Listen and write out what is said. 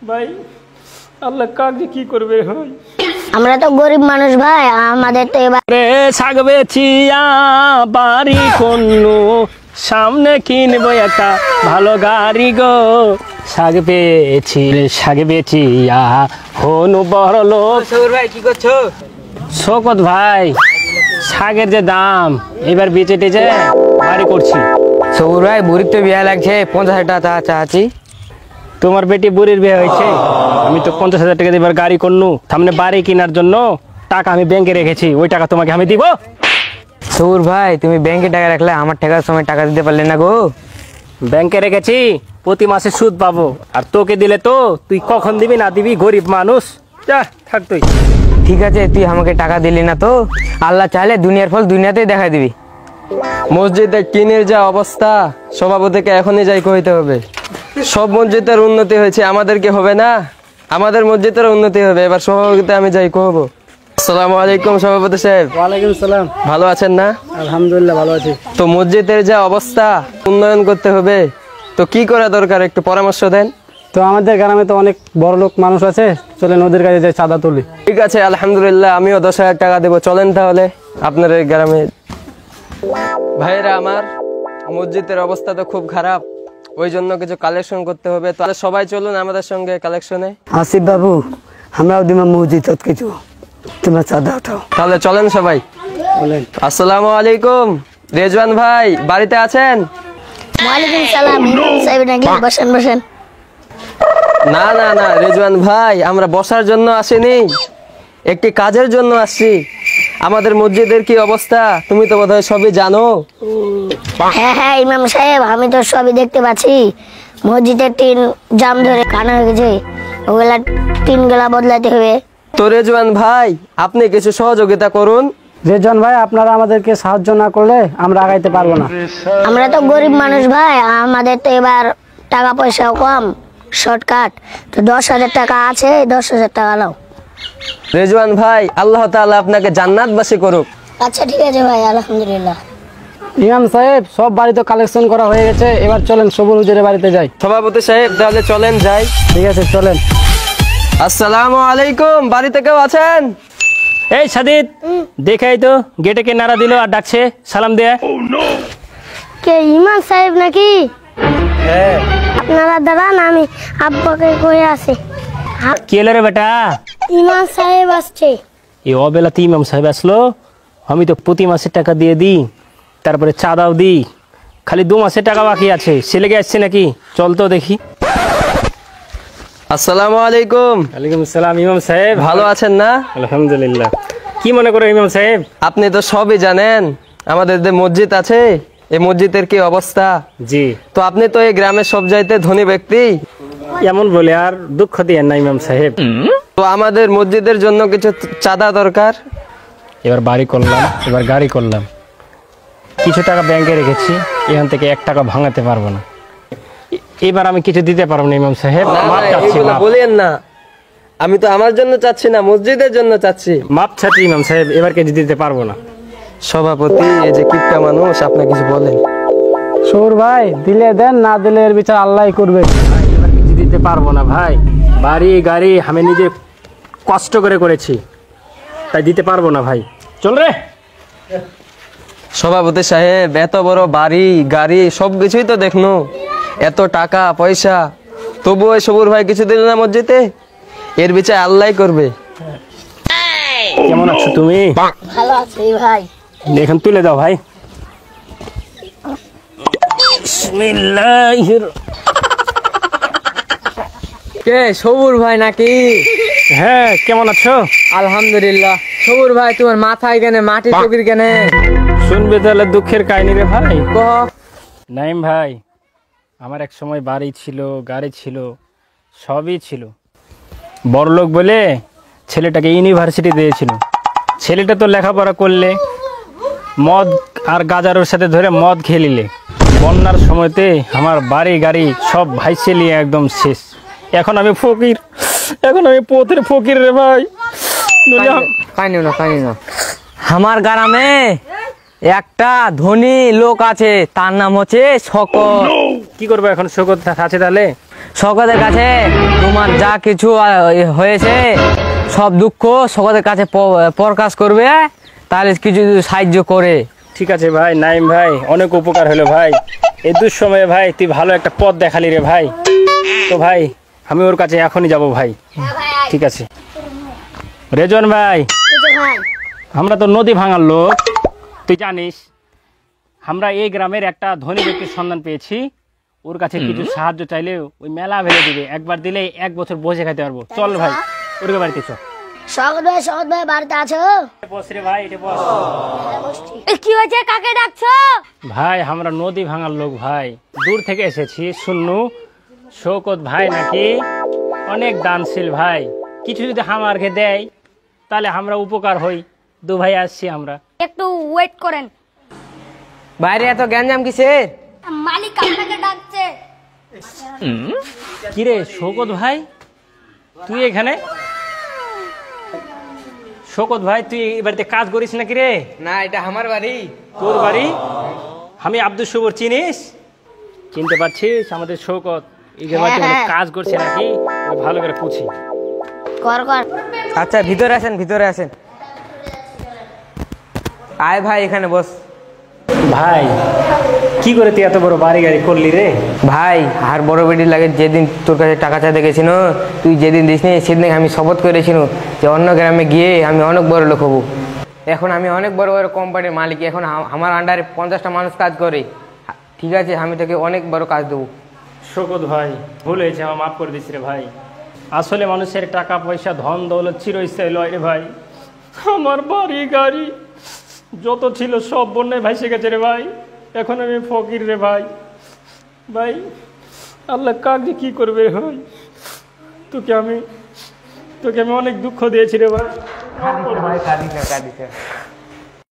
ভাই আল্লাহ কাকে কি করবে ভাই, আমরা তো গরিব মানুষ ভাই, আমাদের তো এবার শাক বেচিয়া বাড়ি করলু, সামনে কিনবো একটা ভালো গাড়ি গো। শাক বেচিয়া হনু বড় লোক। ভাই কি করছো? শোকত ভাই, শাকের যে দাম এবার বেচে টেচে বাড়ি করছি। সবুর ভাই বুড়ির তো বিয়ে লাগছে, 50,000 টাকা চাচ্ছি। তোমার বেটি বুড়ির বিয়ে হয়েছে, আমি তো 50,000 টাকা এবার গাড়ি করনু, সামনে বাড়ি কেনার জন্য টাকা আমি ব্যাংকে রেখেছি, ওই টাকা তোমাকে আমি দিব। সবুর ভাই তুমি ব্যাংকে টাকা রাখলে আমার টাকার সময় টাকা দিতে পারলে না গো। ব্যাংকে রেখেছি, প্রতি মাসে সুদ পাবো, আর তোকে দিলে তো তুই কখন দিবি না দিবি, গরিব মানুষ, যা থাক তুই। ঠিক আছে, তুই আমাকে টাকা দিলি না তো আল্লাহ চাইলে দুনিয়ার ফল দুনিয়াতেই দেখা দিবি। মসজিদে টিনের যা অবস্থা, সভাপতিকে এখনই যাই কইতে হবে। সব মসজিদের উন্নতি হয়েছে, আমাদেরকে হবে না? আমাদের মসজিদের উন্নতি হবে, এবার সভাপতিতে আমি যাই কহবো। আসসালামু আলাইকুম সভাপতি সাহেব। ওয়ালাইকুম সালাম। ভালো আছেন না? আলহামদুলিল্লাহ ভালো আছি। তো মসজিদের যা অবস্থা, উন্নয়ন করতে হবে, তো কি করা দরকার একটু পরামর্শ দেন। তো আমাদের গ্রামে তো অনেক বড় লোক মানুষ আছে, চলে নদীর কাছে যাই চাঁদা তুলি। ঠিক আছে আলহামদুলিল্লাহ, আমিও 10,000 টাকা দেবো, চলেন তাহলে আপনার এই গ্রামে। ভাইরা আমার, মসজিদের অবস্থা তো খুব খারাপ, ওই জন্য কিছু কালেকশন করতে হবে, তাহলে সবাই চলুন আমাদের সঙ্গে কালেকশনে। আসিফ বাবু, আমরাও দিমা মসজিদ কিছু, তোমরা চাঁদা উঠাও। তাহলে চলেন সবাই। আসসালামু আলাইকুম, রেজওয়ান ভাই বাড়িতে আছেন? ওয়ালাইকুম সালাম। ইমাম সাহেব নাকি? বসেন বসেন। না না না রেজওয়ান ভাই, আমরা বসার জন্য আসিনি, একটি কাজের জন্য আসছি। আমাদের মসজিদের কি অবস্থা তুমি তো বোধহয় সবই জানো। হ্যাঁ হ্যাঁ ইমাম সাহেব, আমি তো সবই দেখতে পাচ্ছি। মসজিদের টিন জাম ধরে কানা হয়ে গেছে, ওগুলা টিন গুলা বদলাতে হবে। তো রেজওয়ান ভাই আপনি কিছু সহযোগিতা করুন। রেজন ভাই, আপনারা আমাদেরকে সাহায্য না করলে আমরা আগাইতে পারবো না। আমরা তো গরিব মানুষ ভাই, আমাদের তো এবার টাকা পয়সাও কম, শর্টকাট। তো 10,000 টাকা আছে, 10,000 টাকা নাও। রেজওয়ান ভাই আল্লাহ তাআলা আপনাকে জান্নাতবাসী করুক। আচ্ছা ঠিক আছে ভাই, আলহামদুলিল্লাহ। ইমাম সাহেব, সব বাড়ি তো কালেকশন করা হয়ে গেছে, এবার চলেন সবুর হুজুরের বাড়িতে যাই। সভাপতি সাহেব তাহলে চলেন যাই। ঠিক আছে চলেন। আসসালামু আলাইকুম, বাড়িতে কেউ আছেন? এই সাদিদ, দেখাই তো গেটে কে নাড়া দিল আর ডাকছে, সালাম দে। কে ইমাম সাহেব নাকি? হ্যাঁ। আপনারা দাঁড়ান, আমি আব্বাকে কয়ে আসি। কি হলো রে বেটা? ইমাম সাহেব আসছে। এই অবেলাতে ইমাম সাহেব আসলো? আমি তো প্রতি মাসে টাকা দিয়ে দিই, তারপরে চাঁদাও দিই, খালি 2 মাসের টাকা বাকি আছে, সে লেগে আসছে নাকি? চল তো দেখি। আসসালামু আলাইকুম। ওয়ালাইকুম আসসালাম। ইমাম সাহেব ভালো আছেন না? আলহামদুলিল্লাহ। কি মনে করো ইমাম সাহেব? আপনি তো সবই জানেন, আমাদের যে মসজিদ আছে এই মসজিদের কি অবস্থা। জি। তো আপনি তো এই গ্রামের সব চাইতে ধনী ব্যক্তি, এমন বলে আর দুঃখ দিয়েন না ইমাম সাহেব। তো আমাদের মসজিদের জন্য কিছু চাঁদা দরকার। এবার বাড়ি করলাম, এবার গাড়ি করলাম, কিছু টাকা ব্যাংকে রেখেছি, এখান থেকে 1 টাকা ভাঙাতে পারবো না। এবার আমি কিছু দিতে পারবো না ইমাম সাহেব, মাপ চাচ্ছি। এইগুলো বলেন না, আমি তো আমার জন্য চাচ্ছি না, মসজিদের জন্য চাচ্ছি। মাপ চাচ্ছি ইমাম সাহেব, এবার কিছু দিতে পারবো না। সভাপতি এই যে কিপটা মানুষ, আপনি কিছু বলেন। সবুর ভাই, দিলে দেন, না দিলে এর বিচার আল্লাহই করবে। এবার কিছু দিতে পারবো না ভাই, বাড়ি গাড়ি আমি নিজে কষ্ট করে করেছি, তাই দিতে পারবো না ভাই। চল রে। সভাপতি সাহেব এত বড় বাড়ি গাড়ি সবকিছুই তো দেখনো, এত টাকা পয়সা, তবুও সবুর ভাই কিছু দিল না মসজিদে, এর বিচার আল্লাহই করবে। কেমন আছো তুমি? ভালো আছি ভাই। এখন তুলে দাও ভাই। বিসমিল্লাহির। কে সবুর ভাই নাকি? হ্যাঁ, কেমন আছো? আলহামদুলিল্লাহ। সবুর ভাই তোমার মাথায় কেনে মাটি চকির কেনে? শুনবে তাহলে দুঃখের কাহিনী রে ভাই। কহ। নাইম ভাই, আমার এক সময় বাড়ি ছিল, গাড়ি ছিল, সবই ছিল। বড়লোক বলে ছেলেটাকে ইউনিভার্সিটি দিয়েছিল। ছেলেটা তো লেখাপড়া করলে মদ আর গাজারের সাথে ধরে মদ খেলিলে, বন্যার সময়তে আমার বাড়ি গাড়ি সব ভাইসে নিয়ে একদম শেষ। এখন আমি ফকির, এখন আমি পথের ফকির রে ভাই। কাইনি না কাইনি না। আমার গ্রামে একটা ধনী লোক আছে, তার নাম হচ্ছে শকত। কি করবো এখন? শকত আছে তাহলে? শওকতের কাছে তোমার যা কিছু হয়েছে সব দুঃখ শওকতের কাছে প্রকাশ করবে, তাহলে কিছু যদি সাহায্য করে। ঠিক আছে ভাই নাইম ভাই, অনেক উপকার হলো ভাই। এই দুঃসময়ে ভাই তুই ভালো একটা পথ দেখালি রে ভাই। তো ভাই আমি ওর কাছে এখনই যাব ভাই। ঠিক আছে রেজন ভাই, ভাই আমরা তো নদী ভাঙার লোক, তুই জানিস। আমরা এই গ্রামের একটা ধনী ব্যক্তির সন্ধান পেয়েছি, ওর কাছে কিছু সাহায্য চাইলেও ওই মেলা ভেবে দিবে, একবার দিলে 1 বছর বসে খাইতে পারবো। চল ভাই ওর বাড়িতে চল। শওকত ভাই বাড়িতে আছো? বস রে ভাই, এটা বস। কি হয়েছে, কাকে ডাকছো? ভাই আমরা নদী ভাঙার লোক ভাই, দূর থেকে এসেছি। শুননু শওকত ভাই নাকি অনেক দানশীল ভাই, কিছু যদি আমাকে দেয় তাহলে আমরা উপকার হই। দু ভাই আসছি আমরা। একটু ওয়েট করেন, বাইরে এত গ্যাঞ্জাম কিসের? মালিক আপনাকে ডাকছে। কিরে শওকত ভাই তুই এখানে? শওকত ভাই তুই এই বাড়িতে কাজ করিস নাকি রে? না, এটা আমার বাড়ি। তোর বাড়ি? আমি আব্দুল শুভর, চিনিস? চিনতে পারছিস আমাদের শওকত এই যে বাড়িতে কোনো কাজ করছে নাকি? ওই ভালো করে পুছি। কর কর। আচ্ছা ভিতরে আসেন, ভিতরে আসেন। আয় ভাই এখানে বস। ভাই কি করে তুই এত বড় বাড়ি গাড়ি করলি রে? ভাই আর বড় বেটি লাগে, যেদিন তোর কাছে টাকা চাইতে গেছিল, তুই যেদিন দিসনি সেদিন আমি শপথ করেছিল যে অন্য গ্রামে গিয়ে আমি অনেক বড় লোক হবো। এখন আমি অনেক বড় বড় কোম্পানির মালিক, এখন আমার আন্ডারে 50টা মানুষ কাজ করে। ঠিক আছে, আমি তোকে অনেক বড় কাজ দেবো। শওকত ভাই ভুল হয়েছে, আমার মাফ করে দিস রে ভাই। আসলে মানুষের টাকা পয়সা ধন দৌলত চিরস্থায়ী লয় রে ভাই। আমার বাড়ি গাড়ি যত ছিল সব বন্যায় ভাইসে গেছে রে ভাই। এখন আমি ফকির রে ভাই। ভাই আল্লাহ কাক যে কী করবে রে ভাই, তোকে আমি অনেক দুঃখ দিয়েছি রে ভাই। ভাই কাঁদিস না, কাঁদিস না।